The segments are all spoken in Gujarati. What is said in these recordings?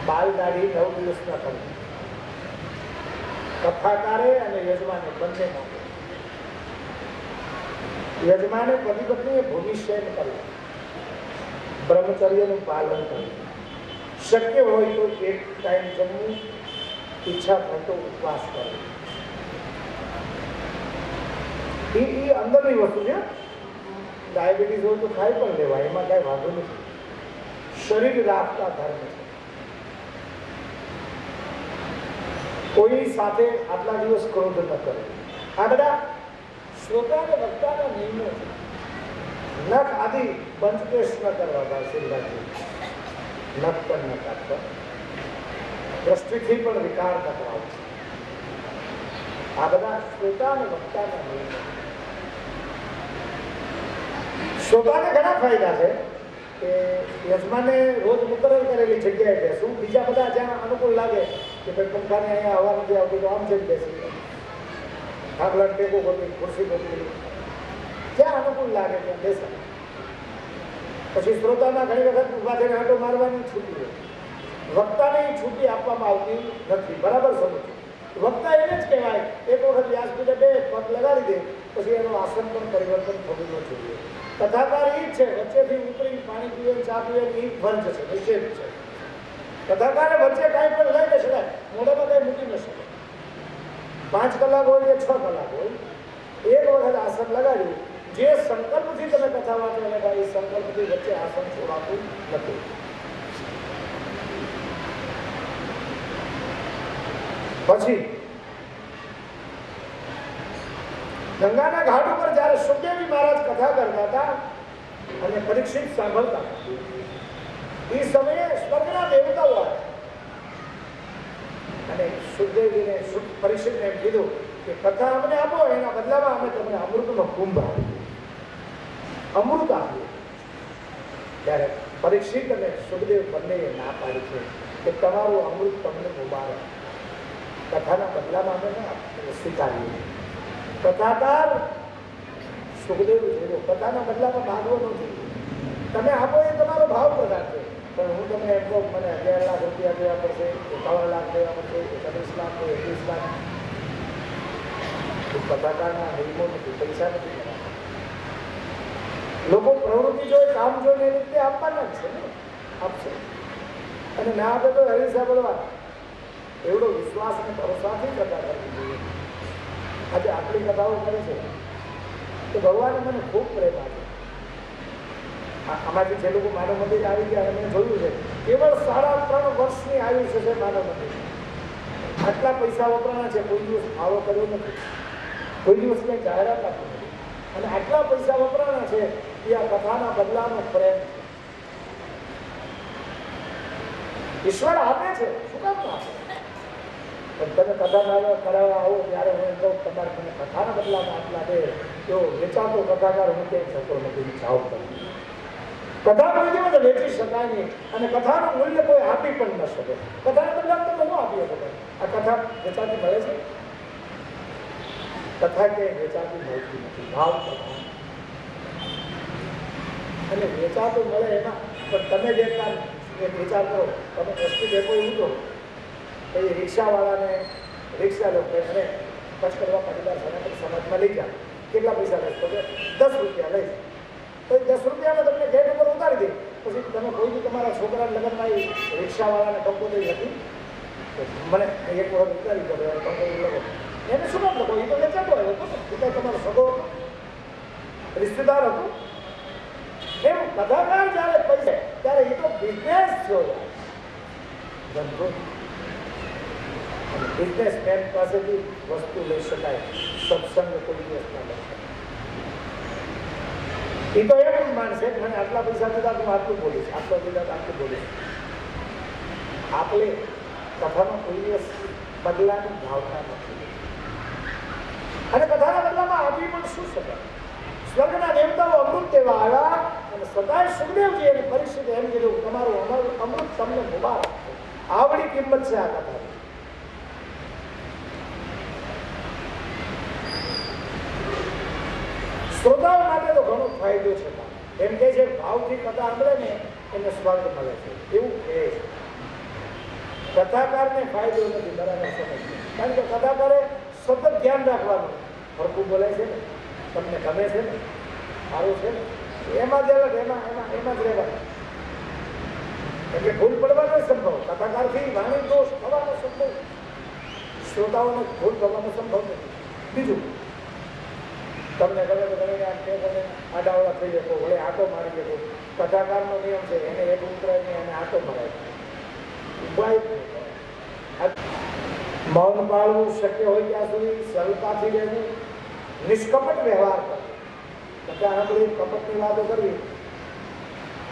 બાલ દાઢી 9 દિવસના કરવી, કથાકારે અને યજમાને બંને માટે. યજમાને પતિ પત્નીએ ભૂમિશયન કરવું, બ્રહ્મચર્યનું પાલન કરવું, શક્ય હોય તો એક ટાઈમ જમવું, ઈચ્છા થાય તો ઉપવાસ કરવો. એ અંદરની વસ્તુ છે. ડાયાબિટીસ હોય તો ખાઈ પણ લેવાય, એમાં કાંઈ વાંધો નથી. શરીર રાખતા ધર્મ છે. કોઈ સાથે આટલા દિવસ ક્રોધ ન કરે. આ બધા શ્રોતા અને વક્તાના નિયમો છે. નખ આદિ પંચકેશ ન કરવા, શિવરાજી નખ પણ ન કાપવા, દ્રષ્ટિથી પણ વિકાર ન કરાવો. આ બધા શ્રોતા અને વક્તાના નિયમો. શ્રોતાને ઘણા ફાયદા છે કે યજમાને રોજ મુકરર કરેલી જગ્યાએ બેસવું. બીજા બધા જ્યાં અનુકૂળ લાગે કે ભાઈ પંખાને અહીંયા હવા નથી આવતી તો આમ જઈને બેસી, થાંભલા ટેકો કરવી, ખુરશી કરવી, જ્યાં અનુકૂળ લાગે ત્યાં બેસાય. પછી શ્રોતાના ઘણી વખત ઉભા થઈને આંટો મારવાની છૂટી હોય. વક્તાને છૂટી આપવામાં આવતી નથી. બરાબર સમજો. વક્તા એને જ કહેવાય એક વખત વ્યાસપીઠે બે પગ લગાડી દે પછી એનું આસન પણ પરિવર્તન થવું ન જોઈએ. કથાકાર એ જ છે, વચ્ચેથી ઉતરી પાણી પીવે, ચા પીવે, એ વર્જ છે, નિષેધ છે. કથાકારે વચ્ચે કાંઈ પણ લઈ ન શકાય, મોઢામાં કાંઈ મૂકી ન શકાય. 5 કલાક હોય કે 6 કલાક હોય, એક વખત આસન લગાડ્યું. જે સંકલ્પથી તમે કથા વાંચો એ સંકલ્પથી વચ્ચે આસન છોડાતું નથી. પછી ગંગાના ઘાટ ઉપર જયારે સુખદેવજી મહારાજ કથા કરતા હતા અને પરીક્ષિત સાંભળતા, એ સમયે સ્વર્ગના દેવતાઓ આવ્યા અને સુખદેવજીને પરીક્ષિતને એમ કીધું કે કથા અમને આપો, એના બદલામાં અમે તમને અમૃતનો કુંભ આપીએ, અમૃત આપીએ. ત્યારે પરીક્ષિત અને સુખદેવ બંને ના પાડી છે કે તમારું અમૃત તમને મુબારક, કથાના બદલામાં અમે સ્વીકારીએ. કથાકાર સુખદેવ જેવો કથાના બદલામાં ભાગવો નથી. તમે આપો એ તમારો ભાવ પ્રદાન છે, પણ હું તમને એમ કહું મને 11 લાખ રૂપિયા દેવા પડશે, 51 લાખ દેવા પડશે, 31 લાખ, 21 લાખ, કથાકારના નિયમો નથી, પૈસા નથી. લોકો પ્રવૃત્તિ જોઈ, કામ જોઈને એ રીતે આપવાના જ છે ને, આપશે. અને ના આપે તો હરીસા બોલવા. એવડો વિશ્વાસ અને ભરોસાથી કથા કરવી જોઈએ. આજે આટલી કથાઓ કરી છે તો ભગવાને મને ખૂબ પ્રેમ આપ્યો. આમાંથી જે લોકો માનવ મંદિર આવી ગયા એમને જોયું છે, કેવળ 3.5 વર્ષની આયુષ્ય છે માનવ મંદિર. આટલા પૈસા વપરાના છે, કોઈ દિવસ ફાળો કર્યો નથી, કોઈ દિવસ કંઈ જાહેરાત આપી નથી, અને આટલા પૈસા વપરાના છે એ આ કથાના બદલાનો પ્રેમ. ઈશ્વર આપે છે, શું કામ ના આપે? પણ તમે કથા કરાવવા આવો ત્યારે હું એમ કહું તમારે મને કથાના બદલામાં આટલા દે. જો વેચાતો કથાકાર હું ક્યાંય થતો નથી, જાઓ તમે. કથા કોઈ દિવસ વેચી શકાય નહીં, અને કથાનું મૂલ્ય કોઈ આપી પણ ન શકે. કથાના બદલામાં તમે શું આપી શકો? આ કથા વેચાતી મળે છે? કથા કે વેચાતી મળતી નથી, ભાવ પ્રધાન. અને વેચાતું મળે એમાં પણ તમે જે વિચાર કરો, તમે વસ્તુ દેખો એવું તો એ રિક્ષાવાળાને રિક્ષા લો અને ખર્ચ કરવા પાટીદાર સમાજમાં લઈ જાય, કેટલા પૈસા લઈશ? તો 10 રૂપિયા લઈશ. તો 10 રૂપિયામાં તમને ગેટ ઉપર ઉતારી દે. પછી તમે કોઈ બી તમારા છોકરાના લગ્નમાં એ રિક્ષાવાળાને કંકોત્રી હતી, મને એક વખત ઉતારી દો કંકોત્રી લખો. એને શું કામ લખો? એ તો વેચાતો આવ્યો હતો, એ તમારો સગો હતો, રિશ્તેદાર હતો. એમ કથાકાર જયારે પૈસા ત્યારે એ તો બિઝનેસ થયો, ધંધો. બિઝનેસમેન પાસેથી વસ્તુ લઈ શકાય, સત્સંગ કોઈ દિવસ ના લઈ શકાય. એ તો એમ માનશે મને આટલા પૈસા દીધા હું આટલું બોલીશ, આટલો દીધા આટલું બોલીશ. આપણે કથાનો કોઈ દિવસ બદલાની ભાવના નથી, અને કથાના બદલામાં આપી પણ શું શકાય? સ્વર્ગના દેવતાઓ અમૃત દેવા આવ્યા અને સદાય સુખદેવજી અને પરીક્ષિત એમ કીધું તમારું અમૃત તમને મુબારક. આવડી કિંમત છે આ કથાની. શ્રોતાઓ માટે તો ઘણો ફાયદો છે. એમ કે છે ભાવથી કથા સાંભળે ને એને સ્વર્ગ મળે છે, એવું કહે છે. કથાકારને ફાયદો નથી, બરાબર સમજ. કારણ કે કથાકારે સતત ધ્યાન રાખવાનું, હરખું બોલે છે ને, તમને ગમે છે ને, સારું છે ને, એમાં જ અલગ, એમાં જ રહેવાનું. એટલે ભૂલ પડવાનો સંભવ, કથાકારથી વાણી દોષ થવાનો સંભવ, શ્રોતાઓને ભૂલ થવાનો સંભવ નથી. બીજું, તમને ગમે તો ગમે આડાવડા થઈ જતો, વળે આટો મારી જતો. કથાકારનો નિયમ છે, એને એક ઉતરાય નહીં, એને આટો મરાય. મૌન પાળવું, શક્ય હોય ત્યાં સુધી સરળતાથી રહેવું, નિષ્કપટ વ્યવહાર કરવો. કથા સાંભળી કપટની વાતો કરવી.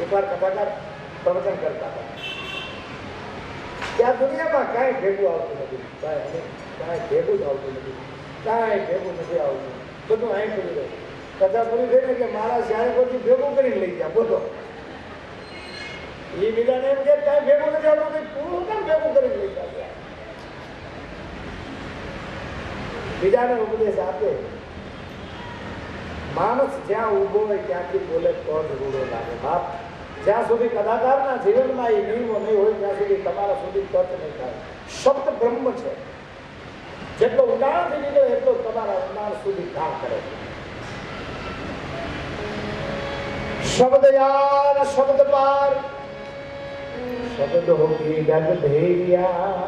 એકવાર કથાકાર પ્રવચન કરતા હતા, ત્યાં દુનિયામાં કાંઈ ભેગું આવતું નથી, કાંઈ ભેગું જ આવતું નથી, કાંઈ ભેગું નથી આવતું, બધું અહીં કરી દે. કથા પૂરી થઈ ને કે મારા જ્યારે બધું ભેગું કરીને લઈ ગયા, બોલો. એ બીજાને એમ કે કાંઈ ભેગું નથી આવતું, પૂરું કેમ ભેગું કરીને લઈ ગયા? બીજાને ઉપદેશ આપે. માણસ જ્યાં ઊભો હોય ત્યાંથી બોલે તો જ રૂડો લાગે. બાપ, જ્યાં સુધી કલાકારના જીવનમાં એ નિયમો નહીં હોય ત્યાં સુધી તમારા સુધી તર્ક નહીં થાય. શબ્દ બ્રહ્મ છે, જેટલો ઊંડાણથી નીકળે એટલો તમારા ઊંડાણ સુધી કામ કરે છે. શબ્દ યાર શબ્દ પાર, શબ્દ હોગી ડગ ભેરિયા,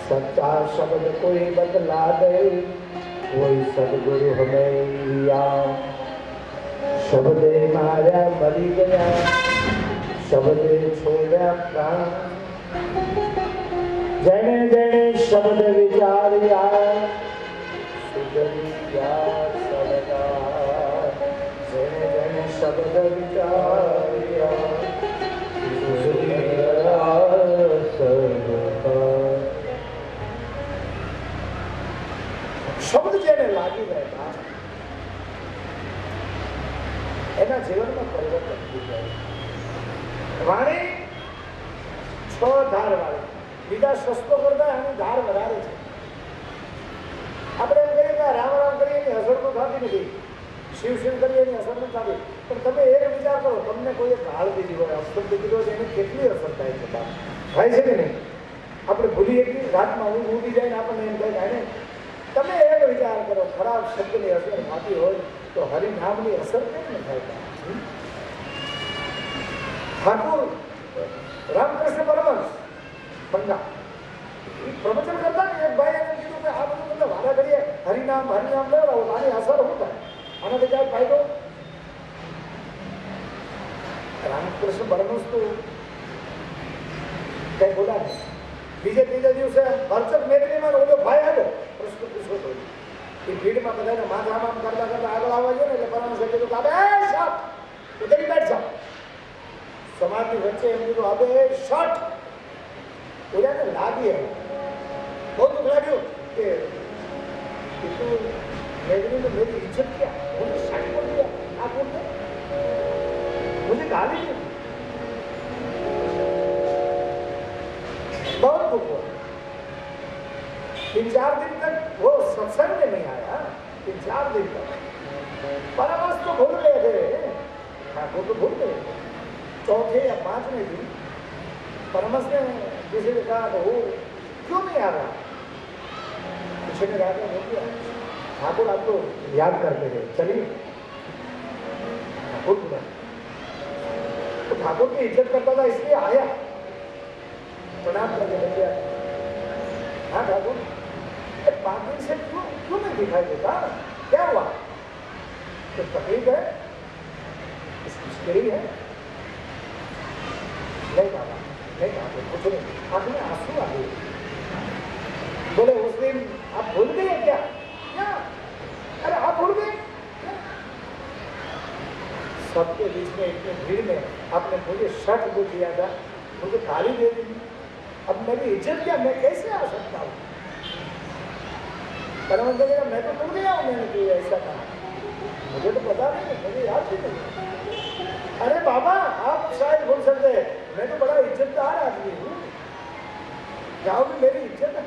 સચ્ચા શબ્દ કોઈ બદલા દે, કોઈ સદગુરુ હમૈયા. શબ્દે માર્યા મરી ગયા, શબ્દે છોડ્યા પ્રાણ, જેને જેને શબ્દ વિચાર્યા સુધર્યા સદા. જેને જેને શબ્દ વિચાર્યા સુધર્યા સદા. શબ્દ જેને લાગી ગયા એના જીવનમાં પરિવર્તન થઈ જાય. વાણી 6 ધાર વાળી, બીજા શસ્ત્રો કરતા એની ધાર વધારે છે. આપણે એમ કહીએ કે રામ રામ કરીએ એની અસર તો થતી નથી, શિવ શિવ કરીએ એની અસર નથી થતી. પણ તમે એક વિચાર કરો, તમને કોઈ ગાળ દીધી હોય, અપશબ્દ દીધો હોય, એની કેટલી અસર થાય છે? થાય છે કે નહીં? આપણે ભૂલીએ કે રાતમાં ઊંઘ ઉડી જાય ને આપણને એમ થાય ને. તમે એક વિચાર કરો, ખરાબ શબ્દની અસર થતી હોય તો હરિનામની અસર કેમ ન થાય? ઠાકોર રામકૃષ્ણ પરમહંસ બંગા પ્રવચન કરતા ને, એક ભાઈ એને કીધું કે આ બધું તમને વારા ઘડીએ હરિનામ લેવડાવો, આની અસર શું થાય? આનાથી ક્યાંય ફાયદો? રામકૃષ્ણ પરમહંસ તો કઈ બોલા નહીં. બીજે ત્રીજે દિવસે ભરચક મેદનીમાં ઓલો ભાઈ આવ્યો, પ્રશ્ન પૂછો તો એ ભીડમાં બધાને માથામાં કરતા કરતા આગળ આવવા જોઈએ ને, એટલે પરમહંસે કીધું કે અબે સાહેબ ઉતરી બેઠ જાઓ. સમાજની વચ્ચે એમ કીધું અબે શટ. ઓલાને લાગી આવ્યું, બહુ દુઃખ લાગ્યું કે मेरी तो मेरी इज्जत क्या, मुझे शर्ट बोल दिया, आप बोलते मुझे गाली दी। बहुत दुख हुआ। 3-4 दिन तक वो सत्संग में नहीं आया, 3-4 दिन तक। परमहंस तो भूल गए थे, ठाकुर तो भूल गए। चौथे या 5वें दिन परमहंस ने किसी ने कहा वो क्यों नहीं आ रहा? किसी ने कहा बोल दिया ठाकुर आपको याद करते थे, चलिए। ठाकुर बोला तो ठाकुर की इज्जत करता था इसलिए आया, प्रणाम करके लग गया। हाँ ठाकुर 5 दिन से क्यों नहीं दिखाई देता, क्या हुआ? तो तकलीफ है, मुश्किल है? नहीं बाबा नहीं, ठाकुर कुछ नहीं। आंख में आंसू आ गए। बोले उस दिन आप भूल गए क्या? क्या? अरे आप भूल गए? सबके बीच में इतने भीड़ में आपने मुझे शर्ट बोल दिया था, मुझे गाली दे दी, अब मेरी इज्जत क्या, मैं कैसे आ सकता हूँ? परमहंस ने कहा मैं तो भूल गया हूँ, मैंने तो ऐसा कहा, मुझे तो पता नहीं, मुझे याद भी नहीं। अरे बाबा आप शायद भूल सकते हैं, मैं तो बड़ा इज्जतदार आदमी हूँ, गाँव में मेरी इज्जत है,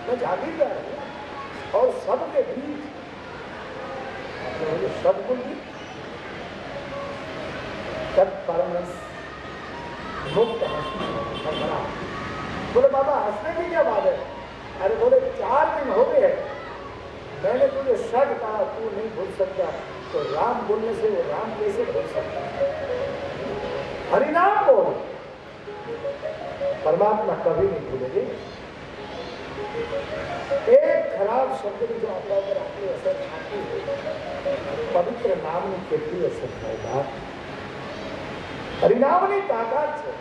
मैं जागीरदार हूँ, और सबके बीच मुझे शब्द बोल दी। तब परमहंस मुक्त हंसना। बोले बाबा हंसने की क्या बात है? अरे बोले 4 दिन हो गए मैंने तुझे शब्द कहा तू नहीं भूल सकता, तो राम बोलने से वो राम कैसे भूल सकता? हरिनाम बोल, परमात्मा कभी नहीं भूलेंगे। एक खराब शब्द जो आपका पर आटली असर आती है, पवित्र नामની કેટલી અસર થાય બાપ। હરિનામની તાકાત છે।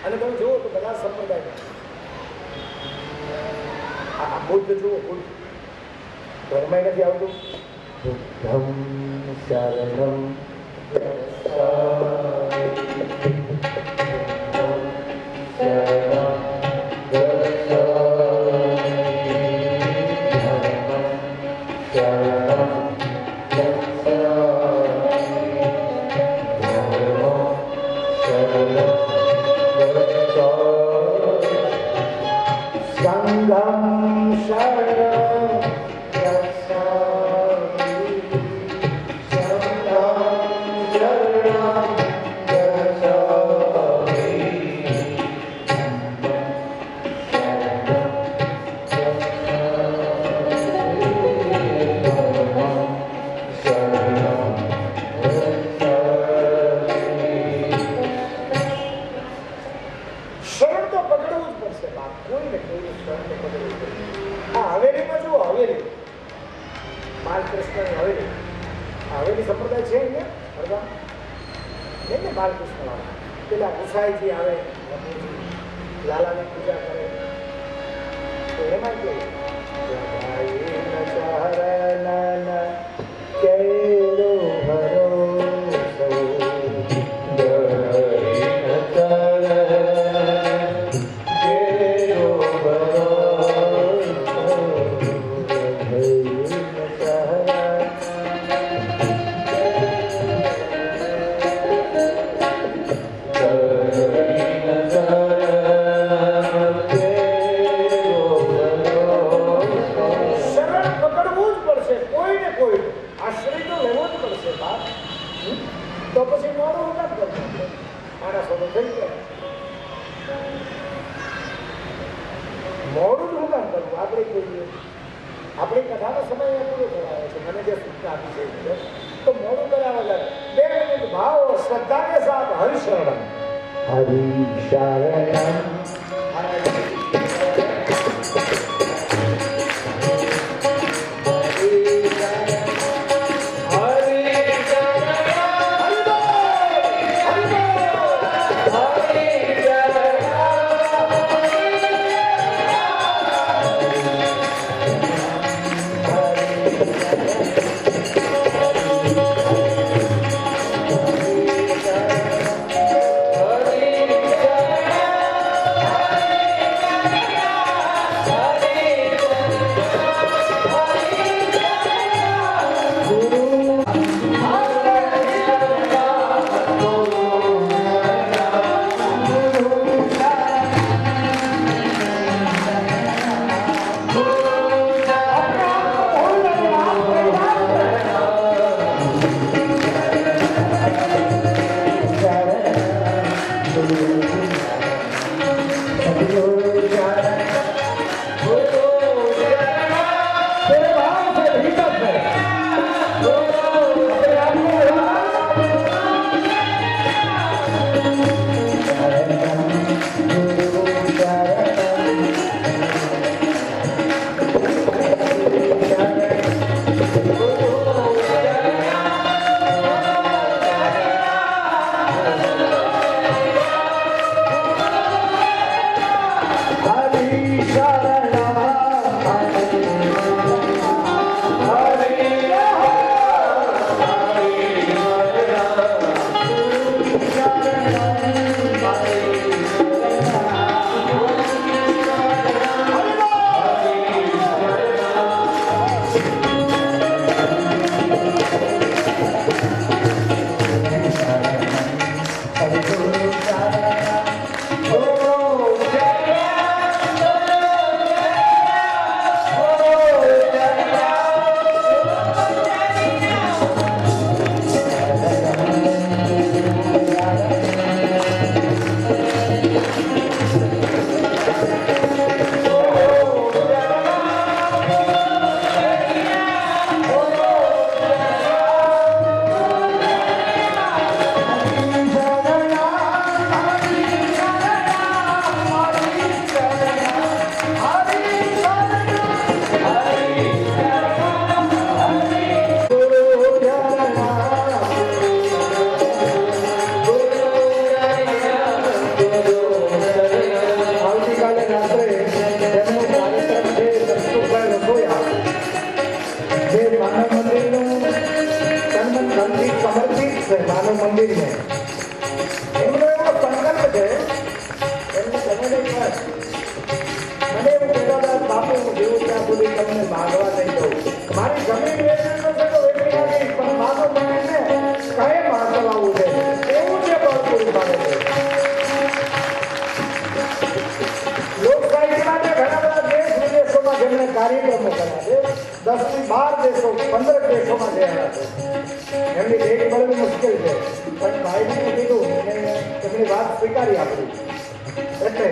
અને તમે જુઓ તો બધા સંપ્રદાય આ બુદ્ધ જુઓ, બુદ્ધ ધર્મ નથી આવતું। બુદ્ધમ શરણમ હવેલી સંપ્રદાય છે અહીંયા હરદા બાલકૃષ્ણ વાળા પેલા ગુસાઈજી આવે લાલાની પૂજા કરે તો એમાં કેવું તો પછી મોડું કામ કરવું માણસો તો થઈ ગયા મોડું શું કામ કરવું આપણે કહીએ આપણી કથાનો સમય પૂરો કરાવે છે મને જે સૂચના આપી છે તો મોડું કરાવવા જાય 2 મિનિટ ભાવ और श्रद्धा के साथ हरि शरणम કાર્યક્રમો કર્યા છે. 10 થી 12 દેશો 15 દેશોમાં ગયા છે. એમની ભેટ મળવી મુશ્કેલ છે, પણ ભાઈને કીધું અને એમની વાત સ્વીકારી આપણી. એટલે